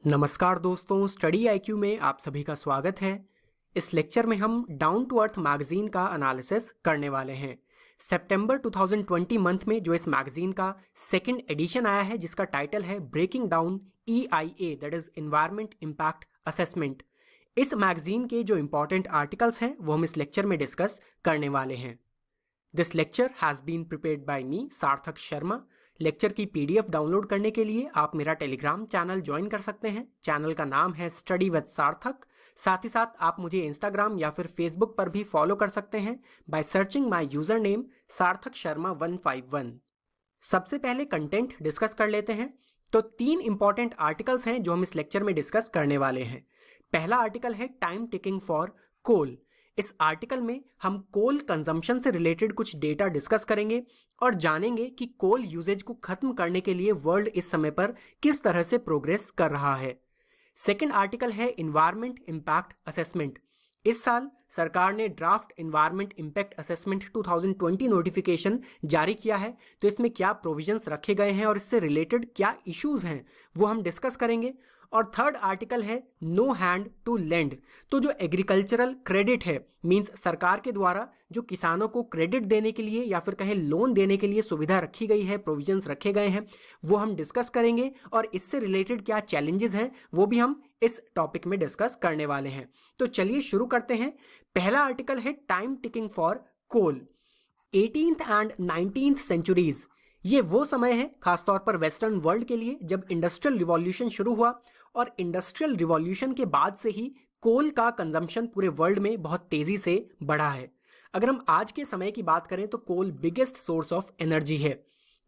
नमस्कार दोस्तों, study IQ में आप सभी का स्वागत है। इस लेक्चर में हम डाउन टू अर्थ मैगजीन का एनालिसिस करने वाले हैं। सितंबर 2020 मंथ में जो इस मैगजीन का सेकंड एडिशन आया है, जिसका टाइटल है breaking down EIA, that is environment impact assessment. इस मैगजीन के जो इंपॉर्टेंट आर्टिकल्स हैं वो हम इस लेक्चर में डिस्कस करने वाले हैं। This lecture has been prepared by me Sarthak Sharma. Lecture की PDF डाउनलोड करने के लिए आप मेरा टेलीग्राम चैनल ज्वाइन कर सकते हैं। चैनल का नाम है स्टडी विद सार्थक। साथ ही साथ आप मुझे इंस्टाग्राम या फिर फेसबुक पर भी फॉलो कर सकते हैं by searching my user name सार्थक शर्मा 151। सबसे पहले कंटेंट डिस्कस कर लेते हैं। तो 3 इंपॉर्टेंट आर्टिकल्स हैं जो हम इस लेक्चर में डिस्कस करने वाले हैं। पहला आर्टिकल है टाइम टिकिंग फॉर कोल। इस आर्टिकल में हम कोल कंजम्पशन से रिलेटेड कुछ डेटा डिस्कस करेंगे और जानेंगे कि कोल यूजेज को खत्म करने के लिए वर्ल्ड इस समय पर किस तरह से प्रोग्रेस कर रहा है। सेकंड आर्टिकल है एनवायरमेंट इम्पैक्ट असेसमेंट। इस साल सरकार ने draft environment impact assessment 2020 notification जारी किया है। तो इसमें क्या प्रोविजंस रखे गए हैं और इससे रिलेटेड क्या इश्यूज हैं वो हम डिस्कस करेंगे। और थर्ड आर्टिकल है नो हैंड टू लेंड। तो जो एग्रीकल्चरल क्रेडिट है, मींस सरकार के द्वारा जो किसानों को क्रेडिट देने के लिए या फिर कहें लोन देने के लिए सुविधा रखी गई है, प्रोविजंस रखे गए हैं, वो हम डिस्कस करेंगे। और इससे रिलेटेड क्या चैलेंजेस हैं वो भी हम इस टॉपिक में डिस्कस करने वाले हैं। तो चलिए शुरू करते हैं। पहला आर्टिकल है time ticking for coal. 18th and 19th centuries, ये वो समय है खासतौर पर वेस्टर्न वर्ल्ड के लिए जब इंडस्ट्रियल रिवॉल्यूशन शुरू हुआ। और इंडस्ट्रियल रिवॉल्यूशन के बाद से ही कोल का कंजम्पशन पूरे वर्ल्ड में बहुत तेजी से बढ़ा है। अगर हम आज के समय की बात करें तो कोल बिगेस्ट सोर्स ऑफ एनर्जी है।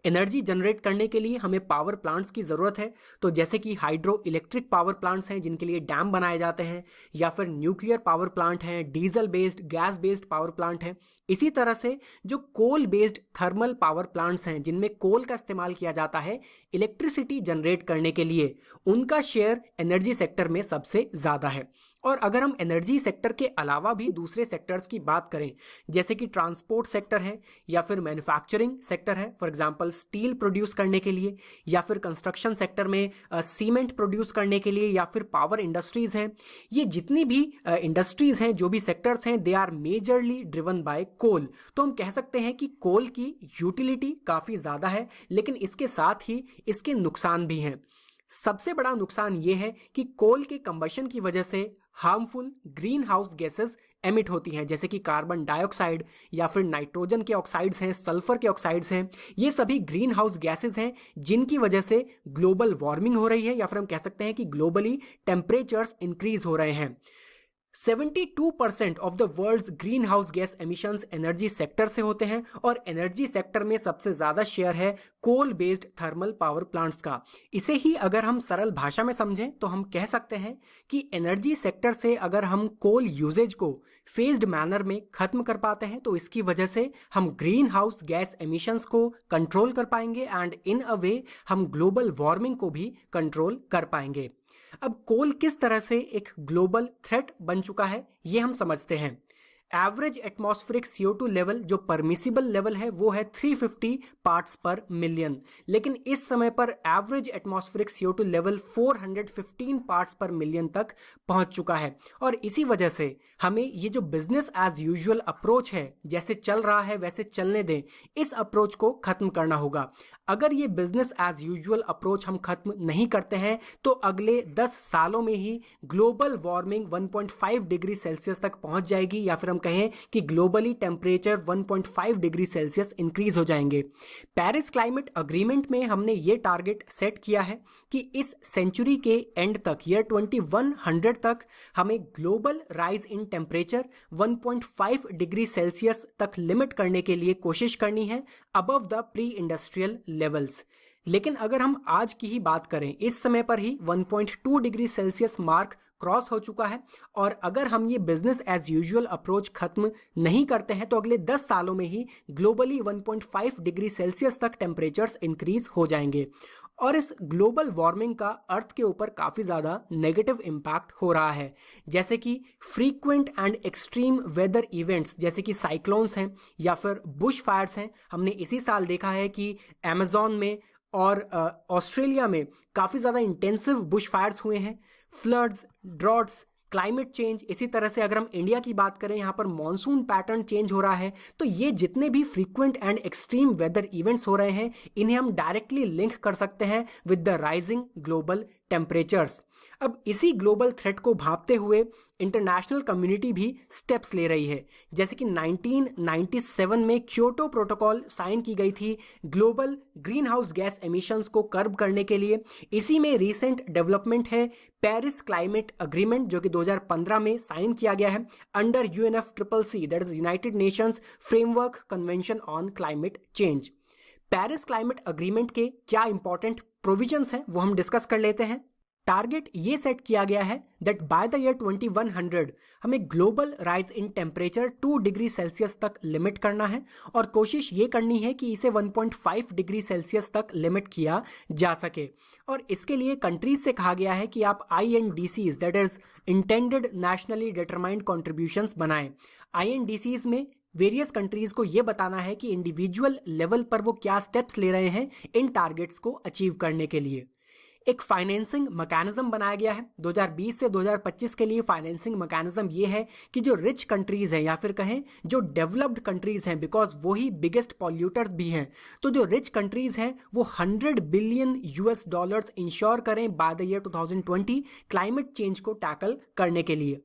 एनर्जी जनरेट करने के लिए हमें पावर प्लांट्स की ज़रूरत है। तो जैसे कि हाइड्रो इलेक्ट्रिक पावर प्लांट्स हैं जिनके लिए डैम बनाए जाते हैं, या फिर न्यूक्लियर पावर प्लांट हैं, diesel based gas based power plant हैं। इसी तरह से जो coal based thermal power plants हैं जिनमें कोल का इस्तेमाल किया जाता है इलेक्ट्रिसिटी जनरेट करने के लिए, उनका शेयर एनर्जी सेक्टर में सबसे ज़्यादा है। और अगर हम एनर्जी सेक्टर के अलावा भी दूसरे सेक्टर्स की बात करें, जैसे कि ट्रांसपोर्ट सेक्टर है या फिर मैन्युफैक्चरिंग सेक्टर है, फॉर एग्जांपल स्टील प्रोड्यूस करने के लिए, या फिर कंस्ट्रक्शन सेक्टर में सीमेंट प्रोड्यूस करने के लिए, या फिर पावर इंडस्ट्रीज हैं, ये जितनी भी इंडस्ट्रीज हैं, जो भी सेक्टर्स हैं, they are majorly driven by coal. तो हम कह सकते हैं कि कोल की यूटिलिटी काफ़ी ज़्यादा है, लेकिन इसके साथ ही इसके नुकसान भी हैं। सबसे बड़ा नुकसान ये है कि कोल के कंबशन की वजह से harmful green house gases emit होती हैं, जैसे कि कार्बन डाइऑक्साइड या फिर नाइट्रोजन के ऑक्साइड्स हैं, सल्फर के ऑक्साइड्स हैं। ये सभी ग्रीन हाउस गैसेस हैं जिनकी वजह से ग्लोबल वार्मिंग हो रही है, या फिर हम कह सकते हैं कि ग्लोबली टेम्परेचर्स इंक्रीज हो रहे हैं। 72% of the world's greenhouse gas emissions energy sector से होते हैं, और एनर्जी सेक्टर में सबसे ज़्यादा शेयर है coal based thermal power plants का। इसे ही अगर हम सरल भाषा में समझें तो हम कह सकते हैं कि एनर्जी सेक्टर से अगर हम कोल यूजेज को फेज्ड मैनर में ख़त्म कर पाते हैं तो इसकी वजह से हम ग्रीन हाउस गैस एमिशंस को कंट्रोल कर पाएंगे, एंड इन अ वे हम ग्लोबल वार्मिंग को भी कंट्रोल कर पाएंगे। अब कोल किस तरह से एक ग्लोबल थ्रेट बन चुका है ये हम समझते हैं। एवरेज एटमॉस्फेरिक CO2 लेवल जो परमिसिबल लेवल है वो है 350 पार्ट्स पर मिलियन, लेकिन इस समय पर average atmospheric CO2 level 415 parts पर मिलियन तक पहुंच चुका है। और इसी वजह से हमें ये जो बिजनेस एज यूजुअल अप्रोच है, जैसे चल रहा है वैसे चलने दें, इस अप्रोच को खत्म करना होगा। अगर ये बिजनेस एज यूजुअल अप्रोच हम खत्म नहीं करते हैं तो अगले 10 सालों में ही ग्लोबल वार्मिंग 1.5 डिग्री सेल्सियस तक पहुंच जाएगी, या फिर कहें कि globally temperature 1.5 degree Celsius increase हो जाएंगे। पेरिस क्लाइमेट अग्रीमेंट में हमने ये टारगेट सेट किया है कि इस सेंचुरी के एंड तक, ईयर 2100 तक, हमें global rise in temperature 1.5 degree Celsius तक लिमिट करने के लिए कोशिश करनी है above the pre industrial levels. लेकिन अगर हम आज की ही बात करें, इस समय पर ही 1.2 डिग्री सेल्सियस मार्क क्रॉस हो चुका है, और अगर हम ये बिजनेस एज यूजुअल अप्रोच खत्म नहीं करते हैं तो अगले 10 सालों में ही ग्लोबली 1.5 डिग्री सेल्सियस तक टेम्परेचर्स इंक्रीज हो जाएंगे। और इस ग्लोबल वार्मिंग का अर्थ के ऊपर काफ़ी ज़्यादा नेगेटिव इम्पैक्ट हो रहा है, जैसे कि frequent and extreme weather events, जैसे कि साइक्लोन्स हैं या फिर बुश फायर्स हैं। हमने इसी साल देखा है कि अमेजॉन में और ऑस्ट्रेलिया में काफ़ी ज़्यादा इंटेंसिव बुश फायर्स हुए हैं, फ्लड्स, ड्रॉट्स, क्लाइमेट चेंज। इसी तरह से अगर हम इंडिया की बात करें, यहाँ पर मॉनसून पैटर्न चेंज हो रहा है। तो ये जितने भी frequent and extreme weather events हो रहे हैं, इन्हें हम डायरेक्टली लिंक कर सकते हैं with the rising global temperatures. अब इसी ग्लोबल थ्रेट को भांपते हुए इंटरनेशनल कम्युनिटी भी स्टेप्स ले रही है। जैसे कि 1997 में क्योटो प्रोटोकॉल साइन की गई थी global green house gas emissions को कर्ब करने के लिए। इसी में रीसेंट डेवलपमेंट है पेरिस क्लाइमेट अग्रीमेंट, जो कि 2015 में साइन किया गया है under UNFCCC, that is United Nations framework convention on climate change. Paris climate agreement के क्या इंपॉर्टेंट प्रोविजंस हैं वो हम डिस्कस कर लेते हैं। टारगेट ये सेट किया गया है दैट बाय द ईयर 2100 हमें global rise in temperature 2 degree Celsius तक लिमिट करना है, और कोशिश ये करनी है कि इसे 1.5 डिग्री सेल्सियस तक लिमिट किया जा सके। और इसके लिए कंट्रीज से कहा गया है कि आप INDCs, that is intended nationally determined contributions बनाएं। INDCs में वेरियस कंट्रीज को यह बताना है कि इंडिविजुअल लेवल पर वो क्या स्टेप्स ले रहे हैं इन टारगेट्स को अचीव करने के लिए। एक फाइनेंसिंग मैकेनिज्म बनाया गया है 2020 से 2025 के लिए। फाइनेंसिंग मैकेनिज्म ये है कि जो रिच कंट्रीज हैं, या फिर कहें जो डेवलप्ड कंट्रीज हैं, बिकॉज वो ही बिगेस्ट पॉल्यूटर्स भी हैं, तो जो रिच कंट्रीज हैं वो $100 बिलियन इंश्योर करें bye the year 2020 climate change को टैकल करने के लिए।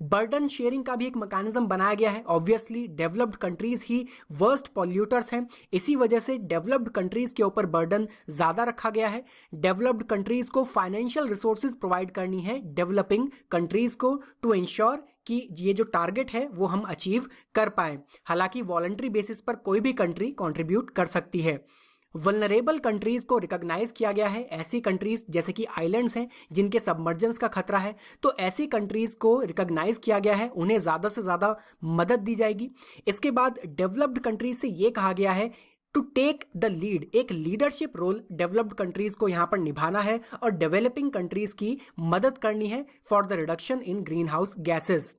बर्डन शेयरिंग का भी एक मैकेनिज्म बनाया गया है। ऑब्वियसली डेवलप्ड कंट्रीज ही वर्स्ट पॉल्यूटर्स हैं, इसी वजह से डेवलप्ड कंट्रीज के ऊपर बर्डन ज़्यादा रखा गया है। डेवलप्ड कंट्रीज को फाइनेंशियल रिसोर्सेज प्रोवाइड करनी है डेवलपिंग कंट्रीज को टू इंश्योर कि ये जो टारगेट है वो हम अचीव कर पाएं। हालांकि वॉलंटरी बेसिस पर कोई भी कंट्री कंट्रीब्यूट कर सकती है। वल्नरेबल कंट्रीज को रिकॉग्नाइज किया गया है, ऐसी कंट्रीज जैसे कि आइलैंड्स हैं जिनके सबमर्जेंस का खतरा है, तो ऐसी कंट्रीज को रिकॉग्नाइज किया गया है, उन्हें ज़्यादा से ज़्यादा मदद दी जाएगी। इसके बाद डेवलप्ड कंट्रीज से ये कहा गया है टू टेक द लीड, एक लीडरशिप रोल डेवलप्ड कंट्रीज को यहाँ पर निभाना है और डेवलपिंग कंट्रीज की मदद करनी है for the reduction in green house gases.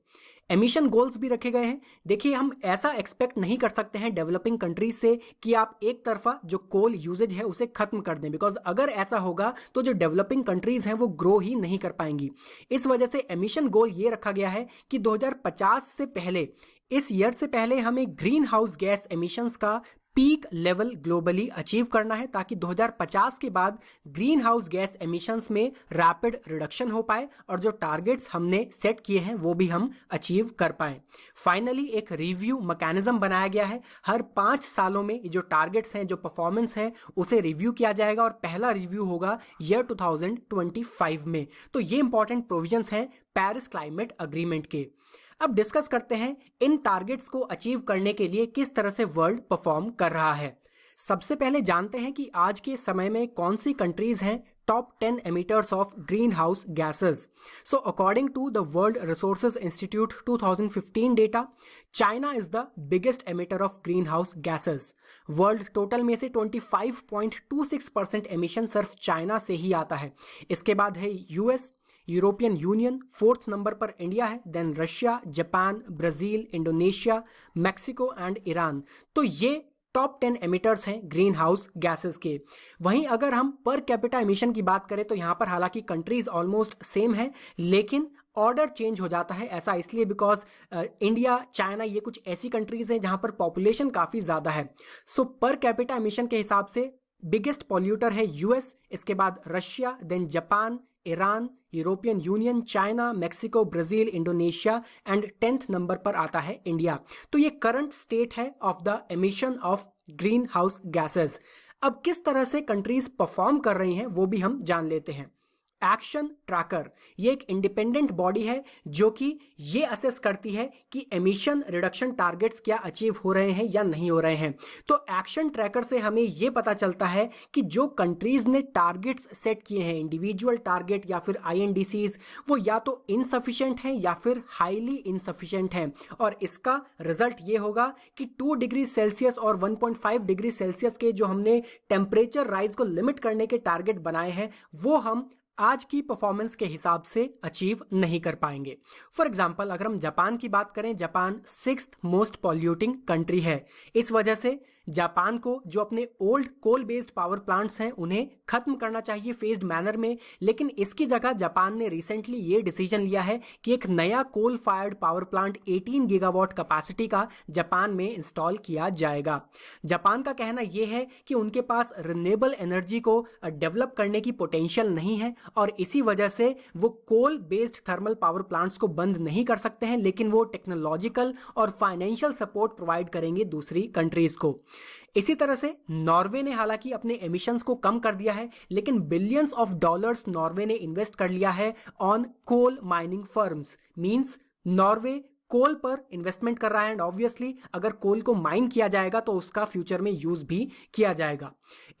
Emission goals भी रखे गए हैं। देखिए, हम ऐसा एक्सपेक्ट नहीं कर सकते हैं डेवलपिंग कंट्रीज से कि आप एक तरफा जो कोल यूजेज है उसे खत्म कर दें, बिकॉज अगर ऐसा होगा तो जो डेवलपिंग कंट्रीज हैं वो ग्रो ही नहीं कर पाएंगी। इस वजह से एमिशन गोल ये रखा गया है कि 2050 से पहले, इस ईयर से पहले हमें ग्रीन हाउस गैस एमिशंस का पीक लेवल ग्लोबली अचीव करना है, ताकि 2050 के बाद ग्रीन हाउस गैस एमिशंस में रैपिड रिडक्शन हो पाए और जो टारगेट्स हमने सेट किए हैं वो भी हम अचीव कर पाए। फाइनली एक रिव्यू मैकेनिज्म बनाया गया है। हर 5 सालों में जो टारगेट्स हैं, जो परफॉर्मेंस है, उसे रिव्यू किया जाएगा और पहला रिव्यू होगा ईयर 2025 में। तो ये इंपॉर्टेंट प्रोविजंस हैं पेरिस क्लाइमेट अग्रीमेंट के। अब डिस्कस करते हैं इन टारगेट्स को अचीव करने के लिए किस तरह से वर्ल्ड परफॉर्म कर रहा है। सबसे पहले जानते हैं कि आज के समय में कौन सी कंट्रीज हैं top 10 emitters of greenhouse gases. So according to the world resources institute 2015 data, China is the biggest emitter of greenhouse gases. World total में से 25.26% एमिशन सिर्फ चाइना से ही आता है। इसके बाद है US, European Union, 4th number पर इंडिया है, then Russia, Japan, Brazil, Indonesia, Mexico and Iran. तो ये टॉप 10 एमिटर्स हैं ग्रीन हाउस गैसेस के। वहीं अगर हम पर कैपिटा एमिशन की बात करें तो यहाँ पर हालांकि कंट्रीज ऑलमोस्ट सेम है, लेकिन ऑर्डर चेंज हो जाता है। ऐसा इसलिए बिकॉज इंडिया, चाइना, ये कुछ ऐसी कंट्रीज हैं जहाँ पर पॉपुलेशन काफ़ी ज़्यादा है। सो पर कैपिटा एमिशन के हिसाब से बिगेस्ट पॉल्यूटर है US, इसके बाद Russia, then Japan, Iran, European union, China, Mexico, Brazil, Indonesia and 10th number पर आता है इंडिया। तो ये करंट स्टेट है of the emission of greenhouse gases. अब किस तरह से कंट्रीज परफॉर्म कर रही हैं वो भी हम जान लेते हैं। एक्शन ट्रैकर, ये एक इंडिपेंडेंट बॉडी है जो कि ये असेस करती है कि एमिशन रिडक्शन टारगेट्स क्या अचीव हो रहे हैं या नहीं हो रहे हैं। तो एक्शन ट्रैकर से हमें ये पता चलता है कि जो कंट्रीज ने टारगेट्स सेट किए हैं, इंडिविजुअल टारगेट या फिर INDCs, वो या तो इनसफिशिएंट हैं या फिर हाईली इनसफिशिएंट हैं। और इसका रिजल्ट ये होगा कि 2 डिग्री सेल्सियस और 1.5 डिग्री सेल्सियस के जो हमने टेम्परेचर राइज को लिमिट करने के टारगेट बनाए हैं वो हम आज की परफॉर्मेंस के हिसाब से अचीव नहीं कर पाएंगे। फॉर एग्जाम्पल अगर हम जापान की बात करें, Japan 6th most polluting country है। इस वजह से जापान को जो अपने old coal based power plants हैं उन्हें खत्म करना चाहिए फेज्ड मैनर में, लेकिन इसकी जगह जापान ने रिसेंटली ये डिसीजन लिया है कि एक नया coal fired power plant 18 gigawatt capacity का जापान में इंस्टॉल किया जाएगा। जापान का कहना यह है कि उनके पास रिन्यूएबल एनर्जी को डेवलप करने की पोटेंशियल नहीं है और इसी वजह से वो coal based thermal power plants को बंद नहीं कर सकते हैं, लेकिन वो टेक्नोलॉजिकल और फाइनेंशियल सपोर्ट प्रोवाइड करेंगे दूसरी कंट्रीज को। इसी तरह से नॉर्वे ने हालांकि अपने एमिशंस को कम कर दिया है, लेकिन बिलियंस ऑफ डॉलर्स नॉर्वे ने इन्वेस्ट कर लिया है on coal mining firms. Means Norway coal पर इन्वेस्टमेंट कर रहा है एंड ऑब्वियसली अगर कोल को माइन किया जाएगा तो उसका फ्यूचर में यूज भी किया जाएगा।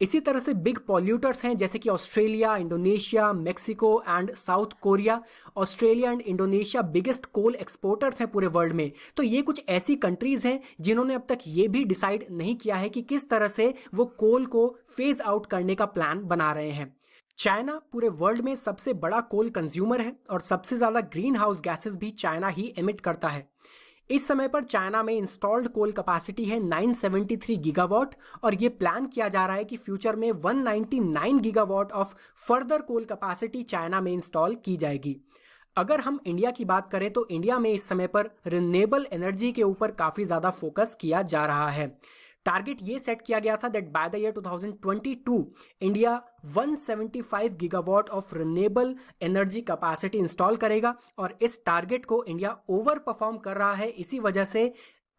इसी तरह से बिग पॉल्यूटर्स हैं जैसे कि Australia, Indonesia, Mexico and South Korea. Australia and Indonesia biggest coal exporters हैं पूरे वर्ल्ड में। तो ये कुछ ऐसी कंट्रीज हैं जिन्होंने अब तक ये भी डिसाइड नहीं किया है कि किस तरह से वो कोल को फेज आउट करने का प्लान बना रहे हैं। चाइना पूरे वर्ल्ड में सबसे बड़ा कोल कंज्यूमर है और सबसे ज्यादा ग्रीन हाउस गैसेस भी चाइना ही एमिट करता है। इस समय पर चाइना में इंस्टॉल्ड कोल कैपेसिटी है 973 गीगावाट और ये प्लान किया जा रहा है कि फ्यूचर में 199 gigawatt of further coal capacity China में इंस्टॉल की जाएगी। अगर हम इंडिया की बात करें तो इंडिया में इस समय पर रिन्यूएबल एनर्जी के ऊपर काफी ज्यादा फोकस किया जा रहा है। टारगेट ये सेट किया गया था that bye the year 2022 India 175 gigawatt of renewable energy capacity install करेगा और इस टारगेट को इंडिया ओवर परफॉर्म कर रहा है। इसी वजह से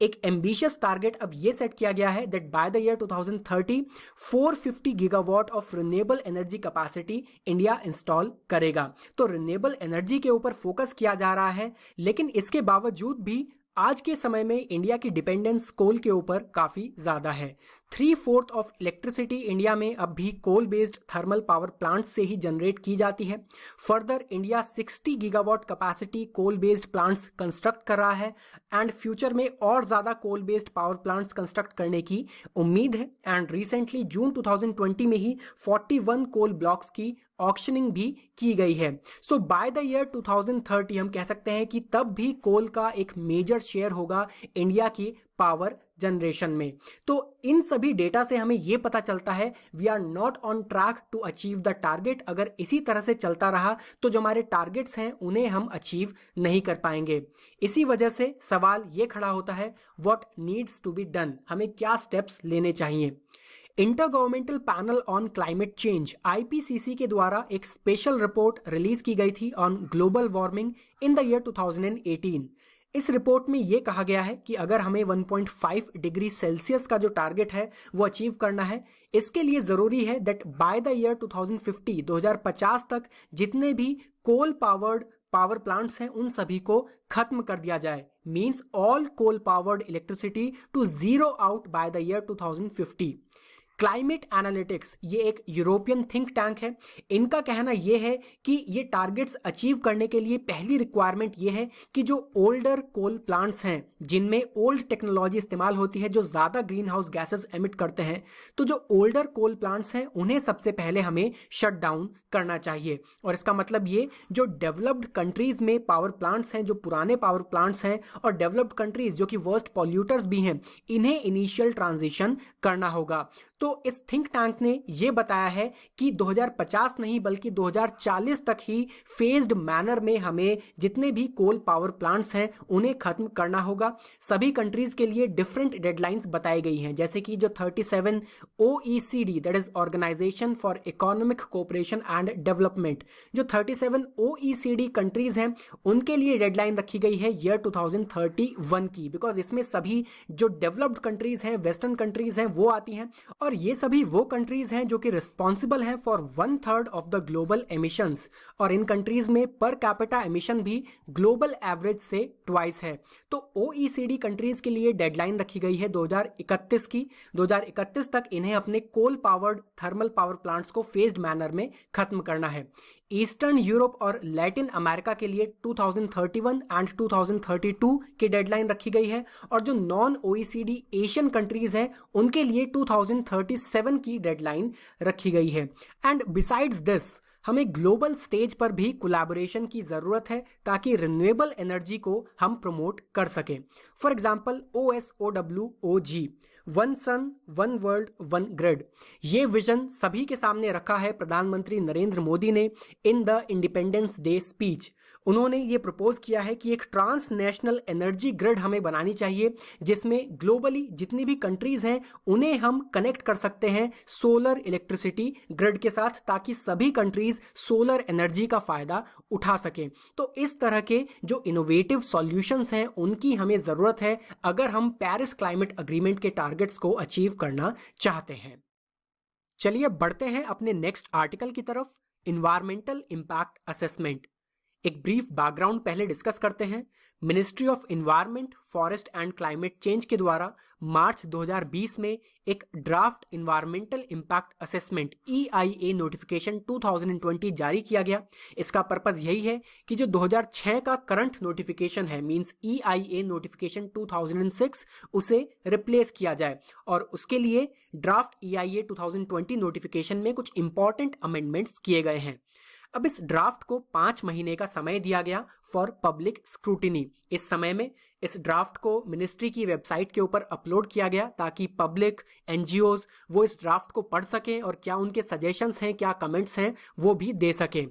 एक एम्बिशियस टारगेट अब ये सेट किया गया है that bye the year 2030 450 gigawatt of renewable energy capacity India install करेगा। तो रिन्यूएबल एनर्जी के ऊपर फोकस किया जा रहा है, लेकिन इसके बावजूद भी आज के समय में इंडिया की डिपेंडेंस कोल के ऊपर काफी ज्यादा है। 3/4 ऑफ इलेक्ट्रिसिटी इंडिया में अब भी coal based thermal power plant से ही जनरेट की जाती है। Further India 60 gigawatt capacity coal based plants construct कर रहा है एंड फ्यूचर में और ज्यादा coal based power plants construct करने की उम्मीद है। एंड रिसेंटली जून 2020 में ही 41 कोल ब्लॉक्स की ऑक्शनिंग भी की गई है। सो बाय द ईयर 2030 हम कह सकते हैं कि तब भी कोल का एक मेजर शेयर होगा इंडिया की पावर जनरेशन में। तो इन सभी डेटा से हमें यह पता चलता है we are not on track to achieve the target. अगर इसी तरह से चलता रहा तो जो हमारे टारगेट्स हैं उन्हें हम अचीव नहीं कर पाएंगे। इसी वजह से सवाल ये खड़ा होता है what needs to be done, हमें क्या स्टेप्स लेने चाहिए। Intergovernmental panel on climate change IPCC के द्वारा एक स्पेशल रिपोर्ट रिलीज की गई थी on global warming in the year 2018। इस रिपोर्ट में यह कहा गया है कि अगर हमें 1.5 डिग्री सेल्सियस का जो टारगेट है वो अचीव करना है, इसके लिए जरूरी है दैट बाय द ईयर 2050 तक जितने भी कोल पावर्ड पावर प्लांट्स हैं उन सभी को खत्म कर दिया जाए। Means all coal powered electricity to zero out by the year 2050। Climate analytics ये एक यूरोपियन थिंक टैंक है। इनका कहना यह है कि ये टारगेट्स अचीव करने के लिए पहली रिक्वायरमेंट ये है कि जो ओल्डर कोल प्लांट्स हैं जिनमें ओल्ड टेक्नोलॉजी इस्तेमाल होती है जो ज़्यादा ग्रीन हाउस गैसेस एमिट करते हैं, तो जो ओल्डर कोल प्लांट्स हैं उन्हें सबसे पहले हमें शट डाउन करना चाहिए। और इसका मतलब ये जो डेवलप्ड कंट्रीज में पावर प्लांट्स हैं, जो पुराने पावर प्लांट्स हैं और डेवलप्ड कंट्रीज जो कि वर्स्ट पॉल्यूटर्स भी हैं, इन्हें इनिशियल ट्रांजिशन करना होगा। तो इस थिंक टैंक ने यह बताया है कि 2050 नहीं बल्कि 2040 तक ही फेज्ड मैनर में हमें जितने भी कोल पावर प्लांट्स हैं उन्हें खत्म करना होगा। सभी कंट्रीज के लिए डिफरेंट डेडलाइंस बताई गई हैं, जैसे कि जो 37 OECD that is organisation for economic cooperation and development, जो 37 OECD कंट्रीज हैं उनके लिए डेडलाइन रखी गई है ईयर 2031 की, बिकॉज इसमें सभी जो डेवलप्ड कंट्रीज हैं, वेस्टर्न कंट्रीज हैं, वो आती हैं और ये सभी वो कंट्रीज हैं जो कि रिस्पॉन्सिबल हैं for 1/3 of the global emissions. और इन कंट्रीज में पर कैपिटा एमिशन भी ग्लोबल एवरेज से ट्वाइस है। तो OECD कंट्रीज के लिए डेडलाइन रखी गई है 2031 की। 2031 तक इन्हें अपने कोल पावर्ड थर्मल पावर प्लांट्स को फेज्ड मैनर में खत्म करना है। ईस्टर्न यूरोप और लैटिन अमेरिका के लिए 2031 एंड 2032 की डेडलाइन रखी गई है और जो नॉन OECD एशियन कंट्रीज हैं उनके लिए 2037 की डेडलाइन रखी गई है। एंड बिसाइड्स दिस हमें ग्लोबल स्टेज पर भी कोलैबोरेशन की ज़रूरत है ताकि रिन्यूएबल एनर्जी को हम प्रमोट कर सकें। For example OSOWOG, one sun one world one grid, ये विजन सभी के सामने रखा है प्रधानमंत्री नरेंद्र मोदी ने in the independence day speech. उन्होंने ये प्रपोज किया है कि एक ट्रांस नेशनल एनर्जी ग्रिड हमें बनानी चाहिए जिसमें ग्लोबली जितनी भी कंट्रीज हैं उन्हें हम कनेक्ट कर सकते हैं सोलर इलेक्ट्रिसिटी ग्रिड के साथ, ताकि सभी कंट्रीज सोलर एनर्जी का फायदा उठा सकें। तो इस तरह के जो इनोवेटिव सॉल्यूशंस हैं उनकी हमें ज़रूरत है अगर हम पेरिस क्लाइमेट अग्रीमेंट के टारगेट्स को अचीव करना चाहते हैं। चलिए बढ़ते हैं अपने नेक्स्ट आर्टिकल की तरफ, इन्वायरमेंटल इम्पैक्ट असेसमेंट। एक ब्रीफ बैकग्राउंड पहले डिस्कस करते हैं। Ministry of environment, forest and climate change के द्वारा मार्च 2020 में एक draft environmental impact assessment EIA notification 2020 जारी किया गया। इसका पर्पस यही है कि जो 2006 का करंट नोटिफिकेशन है, मींस EIA नोटिफिकेशन 2006, उसे रिप्लेस किया जाए और उसके लिए ड्राफ्ट EIA 2020 नोटिफिकेशन में कुछ इंपॉर्टेंट अमेंडमेंट्स किए गए हैं। अब इस ड्राफ्ट को 5 महीने का समय दिया गया फॉर पब्लिक स्क्रूटिनी। इस समय में इस ड्राफ्ट को मिनिस्ट्री की वेबसाइट के ऊपर अपलोड किया गया ताकि पब्लिक, NGOs वो इस ड्राफ्ट को पढ़ सकें और क्या उनके सजेशंस हैं, क्या कमेंट्स हैं, वो भी दे सकें।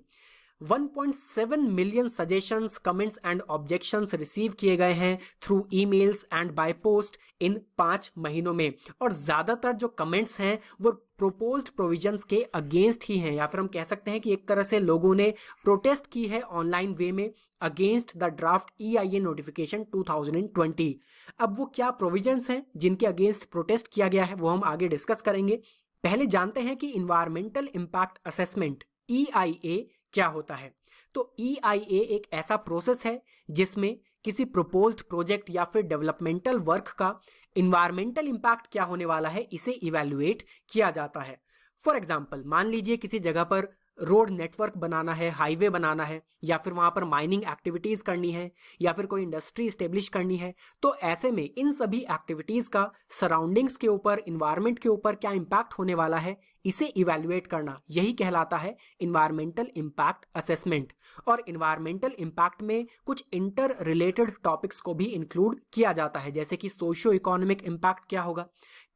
1.7 million suggestions, comments and objections receive किए गए हैं through emails and by post इन 5 महीनों में, और ज़्यादातर जो कमेंट्स हैं वो प्रोपोज्ड प्रोविजंस के अगेंस्ट ही हैं, या फिर हम कह सकते हैं कि एक तरह से लोगों ने प्रोटेस्ट की है ऑनलाइन वे में against the draft EIA notification 2020। अब वो क्या प्रोविजंस हैं जिनके अगेंस्ट प्रोटेस्ट किया गया है वो हम आगे डिस्कस करेंगे। पहले जानते हैं कि इन्वायरमेंटल इम्पैक्ट असेसमेंट EIA क्या होता है। तो EIA एक ऐसा प्रोसेस है जिसमें किसी प्रपोज्ड प्रोजेक्ट या फिर डेवलपमेंटल वर्क का इन्वायरमेंटल इम्पैक्ट क्या होने वाला है इसे इवैल्यूएट किया जाता है। फॉर एग्जांपल, मान लीजिए किसी जगह पर रोड नेटवर्क बनाना है, हाईवे बनाना है, या फिर वहां पर माइनिंग एक्टिविटीज करनी है, या फिर कोई इंडस्ट्री स्टेब्लिश करनी है, तो ऐसे में इन सभी एक्टिविटीज का सराउंडिंग्स के ऊपर, इन्वायरमेंट के ऊपर क्या इंपैक्ट होने वाला है इसे इवैल्यूएट करना, यही कहलाता है इन्वायरमेंटल इम्पैक्ट असेसमेंट। और इन्वायरमेंटल इम्पैक्ट में कुछ इंटर रिलेटेड टॉपिक्स को भी इंक्लूड किया जाता है, जैसे कि सोशियो इकोनॉमिक इम्पैक्ट क्या होगा,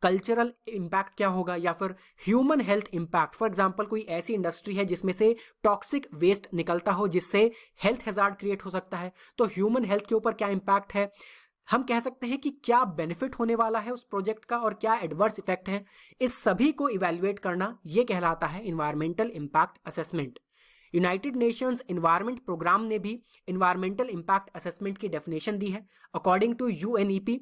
कल्चरल इम्पैक्ट क्या होगा, या फिर human health impact. For example, कोई ऐसी इंडस्ट्री है जिसमें से टॉक्सिक वेस्ट निकलता हो जिससे हेल्थ हैजार्ड क्रिएट हो सकता है, तो ह्यूमन हेल्थ के ऊपर क्या इम्पैक्ट है। हम कह सकते हैं कि क्या बेनिफिट होने वाला है उस प्रोजेक्ट का और क्या एडवर्स इफेक्ट है, इस सभी को इवैल्यूएट करना ये कहलाता है environmental impact assessment. United Nations environment programme ने भी इन्वायरमेंटल इम्पैक्ट असेसमेंट की डेफिनेशन दी है। According to UNEP,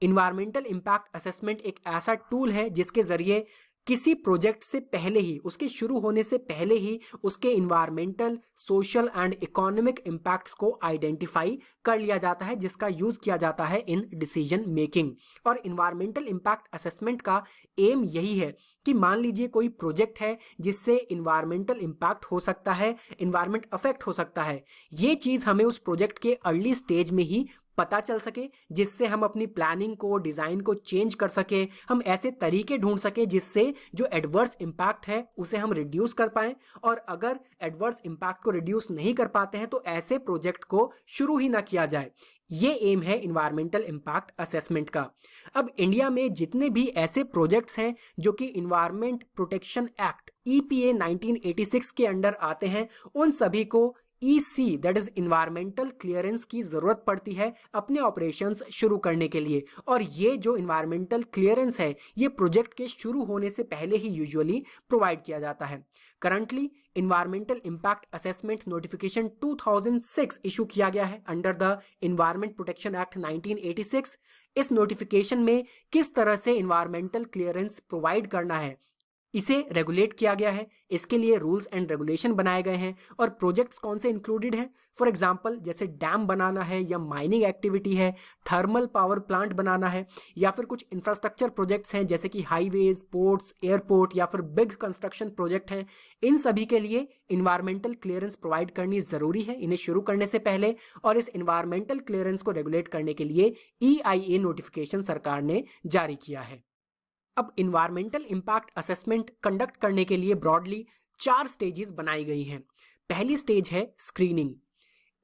environmental impact assessment एक ऐसा टूल है जिसके जरिए किसी प्रोजेक्ट से पहले ही, उसके शुरू होने से पहले ही उसके environmental, social and economic impacts को आइडेंटिफाई कर लिया जाता है, जिसका यूज किया जाता है इन डिसीजन मेकिंग। और इन्वायरमेंटल इम्पैक्ट असेसमेंट का एम यही है कि मान लीजिए कोई प्रोजेक्ट है जिससे इन्वायरमेंटल इम्पैक्ट हो सकता है, इन्वायरमेंट अफेक्ट हो सकता है, ये चीज हमें उस प्रोजेक्ट के अर्ली स्टेज में ही पता चल सके, जिससे हम अपनी प्लानिंग को, डिजाइन को चेंज कर सके, हम ऐसे तरीके ढूंढ सके जिससे जो एडवर्स इम्पैक्ट है उसे हम रिड्यूस कर पाएं। और अगर एडवर्स इम्पैक्ट को रिड्यूस नहीं कर पाते हैं तो ऐसे प्रोजेक्ट को शुरू ही ना किया जाए। ये एम है इन्वायरमेंटल इम्पैक्ट असेसमेंट का। अब इंडिया में जितने भी ऐसे प्रोजेक्ट्स हैं जो कि इन्वायरमेंट प्रोटेक्शन एक्ट EPA 1986 के अंडर आते हैं, उन सभी को EC that is environmental clearance की जरूरत पड़ती है अपने ऑपरेशंस शुरू करने के लिए। और ये जो इन्वायरमेंटल क्लियरेंस है ये प्रोजेक्ट के शुरू होने से पहले ही यूजुअली प्रोवाइड किया जाता है। Currently environmental impact assessment notification 2006 issue किया गया है under the environment protection act 1986। इस नोटिफिकेशन में किस तरह से इन्वायरमेंटल क्लियरेंस प्रोवाइड करना है इसे रेगुलेट किया गया है। इसके लिए रूल्स एंड रेगुलेशन बनाए गए हैं और प्रोजेक्ट्स कौन से इंक्लूडेड हैं। फॉर एग्जांपल, जैसे डैम बनाना है या माइनिंग एक्टिविटी है, थर्मल पावर प्लांट बनाना है, या फिर कुछ इंफ्रास्ट्रक्चर प्रोजेक्ट्स हैं जैसे कि हाईवेज, पोर्ट्स, एयरपोर्ट या फिर बिग कंस्ट्रक्शन प्रोजेक्ट हैं। इन सभी के लिए इन्वायरमेंटल क्लियरेंस प्रोवाइड करनी जरूरी है इन्हें शुरू करने से पहले। और इस इन्वायरमेंटल क्लियरेंस को रेगुलेट करने के लिए EIA नोटिफिकेशन सरकार ने जारी किया है। अब इन्वायरमेंटल इम्पैक्ट असेसमेंट कंडक्ट करने के लिए ब्रॉडली 4 स्टेजेस बनाई गई हैं। पहली स्टेज है स्क्रीनिंग।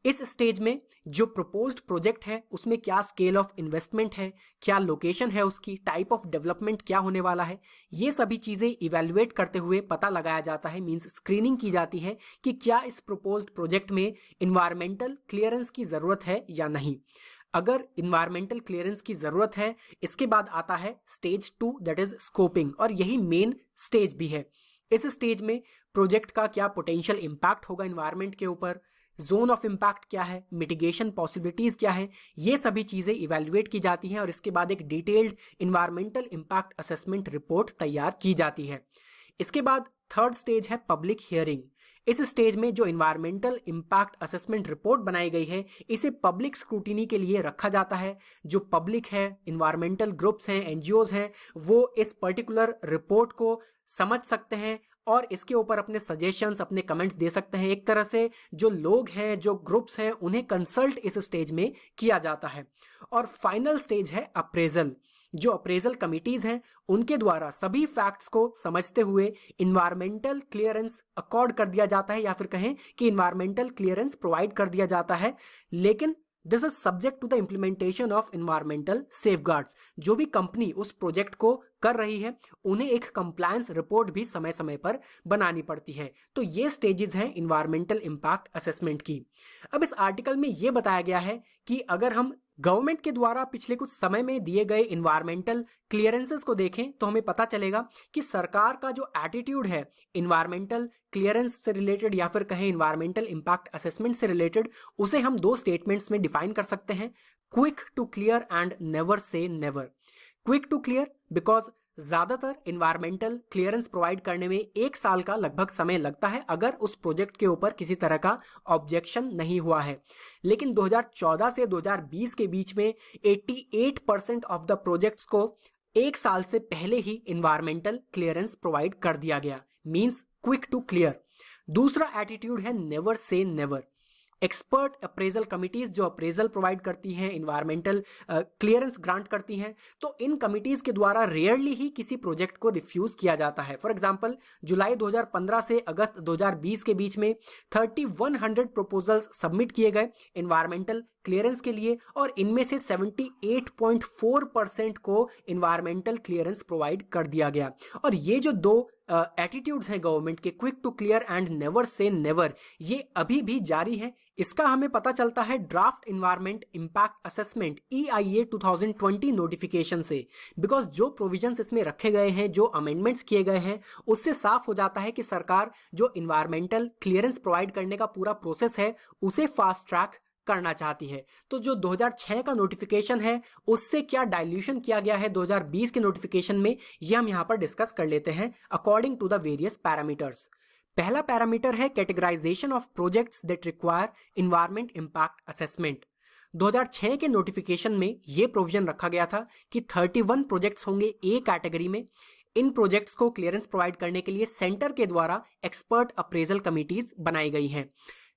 इस स्टेज में जो प्रपोज्ड प्रोजेक्ट है उसमें क्या स्केल ऑफ इन्वेस्टमेंट है, क्या लोकेशन है, उसकी टाइप ऑफ डेवलपमेंट क्या होने वाला है, ये सभी चीज़ें इवेल्युएट करते हुए पता लगाया जाता है, मींस स्क्रीनिंग की जाती है कि क्या इस प्रपोज्ड प्रोजेक्ट में इन्वायरमेंटल क्लियरेंस की ज़रूरत है या नहीं। अगर इन्वायरमेंटल क्लियरेंस की ज़रूरत है, इसके बाद आता है स्टेज 2 दैट इज स्कोपिंग, और यही मेन स्टेज भी है। इस स्टेज में प्रोजेक्ट का क्या पोटेंशियल इम्पैक्ट होगा इन्वायरमेंट के ऊपर, जोन ऑफ इम्पैक्ट क्या है, मिटिगेशन पॉसिबिलिटीज क्या है, ये सभी चीज़ें इवेल्युएट की जाती हैं और इसके बाद एक detailed environmental impact assessment report तैयार की जाती है। इसके बाद थर्ड स्टेज है पब्लिक हियरिंग। इस स्टेज में जो इन्वायरमेंटल इम्पैक्ट असेसमेंट रिपोर्ट बनाई गई है इसे पब्लिक स्क्रूटिनी के लिए रखा जाता है। जो पब्लिक है, इन्वायरमेंटल ग्रुप्स हैं, एनजीओज हैं, वो इस पर्टिकुलर रिपोर्ट को समझ सकते हैं और इसके ऊपर अपने सजेशंस, अपने कमेंट्स दे सकते हैं। एक तरह से जो लोग हैं, जो ग्रुप्स हैं, उन्हें कंसल्ट इस स्टेज में किया जाता है। और फाइनल स्टेज है अप्रेजल। जो अप्रेजल कमिटीज हैं उनके द्वारा सभी फैक्ट्स को समझते हुए इन्वायरमेंटल क्लियरेंस अकॉर्ड कर दिया जाता है, या फिर कहें कि इन्वायरमेंटल क्लियरेंस प्रोवाइड कर दिया जाता है। लेकिन this is subject to the implementation of environmental safeguards. जो भी कंपनी उस प्रोजेक्ट को कर रही है उन्हें एक कंप्लायंस रिपोर्ट भी समय समय पर बनानी पड़ती है। तो ये स्टेजेस हैं इन्वायरमेंटल इम्पैक्ट असेसमेंट की। अब इस आर्टिकल में ये बताया गया है कि अगर हम गवर्नमेंट के द्वारा पिछले कुछ समय में दिए गए इन्वायरमेंटल क्लियरेंसेस को देखें तो हमें पता चलेगा कि सरकार का जो एटीट्यूड है इन्वायरमेंटल क्लियरेंस से रिलेटेड या फिर कहें इन्वायरमेंटल इम्पैक्ट असेसमेंट से रिलेटेड, उसे हम 2 स्टेटमेंट्स में डिफाइन कर सकते हैं, quick to clear and never से never. Quick to clear because ज्यादातर इन्वायरमेंटल क्लियरेंस प्रोवाइड करने में 1 साल का लगभग समय लगता है अगर उस प्रोजेक्ट के ऊपर किसी तरह का ऑब्जेक्शन नहीं हुआ है। लेकिन 2014 से 2020 के बीच में 88% ऑफ द प्रोजेक्ट्स को 1 साल से पहले ही इन्वायरमेंटल क्लियरेंस प्रोवाइड कर दिया गया, मींस क्विक टू क्लियर। दूसरा एटीट्यूड है नेवर से नेवर। एक्सपर्ट अप्रेजल कमिटीज जो अप्रेजल प्रोवाइड करती हैं, इन्वायरमेंटल क्लियरेंस ग्रांट करती हैं, तो इन कमिटीज के द्वारा रेयरली ही किसी प्रोजेक्ट को रिफ्यूज किया जाता है। फॉर एग्जांपल जुलाई 2015 से अगस्त 2020 के बीच में 3100 प्रपोजल्स सबमिट किए गए इन्वायरमेंटल क्लियरेंस के लिए और इनमें से 78.4% को इन्वायरमेंटल क्लियरेंस प्रोवाइड कर दिया गया। और ये जो 2 एटीट्यूड्स हैं गवर्नमेंट के, quick to clear and never से नेवर, ये अभी भी जारी है। इसका हमें पता चलता है draft environment impact assessment EIA 2020 notification से। बिकॉज जो प्रोविजंस इसमें रखे गए हैं, जो अमेंडमेंट्स किए गए हैं, उससे साफ हो जाता है कि सरकार जो इन्वायरमेंटल क्लियरेंस प्रोवाइड करने का पूरा प्रोसेस है उसे फास्ट ट्रैक करना चाहती है। तो जो 2006 का नोटिफिकेशन है उससे क्या डाइल्यूशन किया गया है 2020 के नोटिफिकेशन में, ये हम यहां पर डिस्कस कर लेते हैं according to the various parameters. पहला पैरामीटर है categorisation of projects that require environment impact assessment. 2006 के नोटिफिकेशन में यह प्रोविजन रखा गया था कि 31 प्रोजेक्ट्स होंगे A कैटेगरी में। इन प्रोजेक्ट्स को क्लियरेंस प्रोवाइड करने के लिए सेंटर के द्वारा एक्सपर्ट अप्रेजल कमिटीज बनाई गई हैं।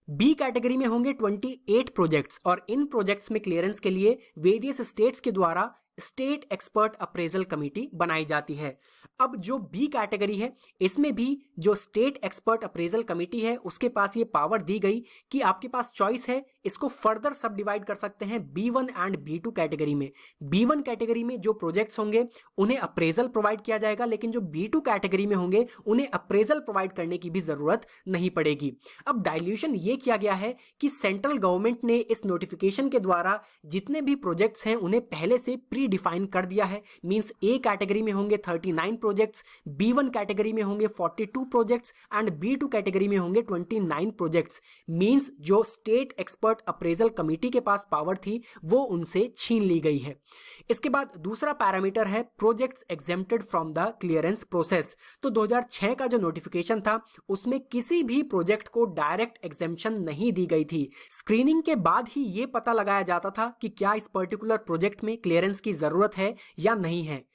B कैटेगरी में होंगे 28 प्रोजेक्ट्स और इन प्रोजेक्ट्स में क्लियरेंस के लिए वेरियस स्टेट्स के द्वारा स्टेट एक्सपर्ट अप्रेजल कमेटी बनाई जाती है। अब जो B कैटेगरी है इसमें भी जो स्टेट एक्सपर्ट अप्रेजल कमेटी है उसके पास ये पावर दी गई कि आपके पास चॉइस है, इसको फर्दर सब डिवाइड कर सकते हैं B1 एंड B2 कैटेगरी में। B1 कैटेगरी में जो प्रोजेक्ट्स होंगे उन्हें अप्रेजल प्रोवाइड किया जाएगा, लेकिन जो B2 कैटेगरी में होंगे उन्हें अप्रेजल प्रोवाइड करने की भी जरूरत नहीं पड़ेगी। अब डाइल्यूशन ये किया गया है कि सेंट्रल गवर्नमेंट ने इस नोटिफिकेशन के द्वारा जितने भी प्रोजेक्ट्स हैं उन्हें पहले से प्री डिफाइन कर दिया है। मींस A कैटेगरी में होंगे 39 प्रोजेक्ट्स, B1 कैटेगरी में होंगे 42 प्रोजेक्ट्स एंड B2 कैटेगरी में होंगे 29 प्रोजेक्ट्स। मींस जो स्टेट एक्सपर्ट अप्रेजल कमेटी के पास पावर थी वो उनसे छीन ली गई है। इसके बाद दूसरा पैरामीटर है projects exempted from the clearance process. तो 2006 का जो नोटिफिकेशन था उसमें किसी भी प्रोजेक्ट को डायरेक्ट एग्जेम्पशन नहीं दी गई थी। स्क्रीनिंग के बाद ही ये पता लगाया जाता था कि क्या इस पर्टिकुलर प्रोजेक्ट में क्लियरेंस की जरूरत है या नहीं है।